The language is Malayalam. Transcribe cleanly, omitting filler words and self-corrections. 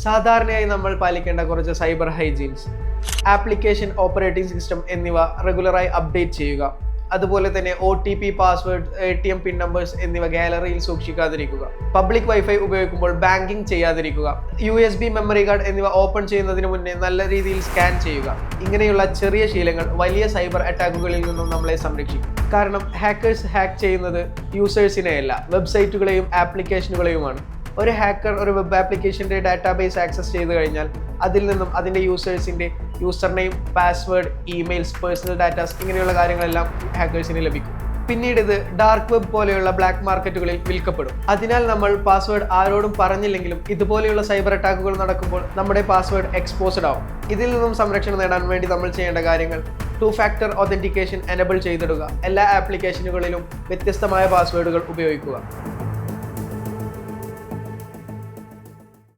സാധാരണയായി നമ്മൾ പാലിക്കേണ്ട കുറച്ച് cyber hygienes. Application, operating system എന്നിവ റെഗുലറായി അപ്ഡേറ്റ് ചെയ്യുക. അതുപോലെ തന്നെ OTP, പാസ്വേഡ്, ATM പിൻ നമ്പേഴ്സ് എന്നിവ ഗാലറിയിൽ സൂക്ഷിക്കാതിരിക്കുക. പബ്ലിക് വൈഫൈ ഉപയോഗിക്കുമ്പോൾ ബാങ്കിംഗ് ചെയ്യാതിരിക്കുക. USB മെമ്മറി കാർഡ് എന്നിവ ഓപ്പൺ ചെയ്യുന്നതിന് മുന്നേ നല്ല രീതിയിൽ സ്കാൻ ചെയ്യുക. ഇങ്ങനെയുള്ള ചെറിയ ശീലങ്ങൾ വലിയ സൈബർ അറ്റാക്കുകളിൽ നിന്നും നമ്മളെ സംരക്ഷിക്കും. കാരണം ഹാക്കേഴ്സ് ഹാക്ക് ചെയ്യുന്നത് യൂസേഴ്സിനെയല്ല, വെബ്സൈറ്റുകളെയും ആപ്ലിക്കേഷനുകളെയുമാണ്. ഒരു ഹാക്കർ ഒരു വെബ് ആപ്ലിക്കേഷൻ്റെ ഡാറ്റാബേസ് ആക്സസ് ചെയ്ത് കഴിഞ്ഞാൽ അതിൽ നിന്നും അതിൻ്റെ യൂസേഴ്സിൻ്റെ user name, password, emails, personal datas ഇങ്ങനെയുള്ള കാര്യങ്ങളെല്ലാം ഹാക്കേഴ്സിന് ലഭിക്കും. പിന്നീട് ഇത് ഡാർക്ക് വെബ് പോലെയുള്ള ബ്ലാക്ക് മാർക്കറ്റുകളിൽ വിൽക്കപ്പെടും. അതിനാൽ നമ്മൾ പാസ്വേഡ് ആരോടും പറഞ്ഞില്ലെങ്കിലും ഇതുപോലെയുള്ള സൈബർ അറ്റാക്കുകൾ നടക്കുമ്പോൾ നമ്മുടെ പാസ്വേഡ് എക്സ്പോസ്ഡ് ആവും. ഇതിൽ നിന്നും സംരക്ഷണം നേടാൻ വേണ്ടി നമ്മൾ ചെയ്യേണ്ട കാര്യങ്ങൾ: 2 ഫാക്ടർ ഒതന്റിക്കേഷൻ എനേബിൾ ചെയ്തിടുക. എല്ലാ ആപ്ലിക്കേഷനുകളിലും വ്യത്യസ്തമായ പാസ്വേഡുകൾ ഉപയോഗിക്കുക.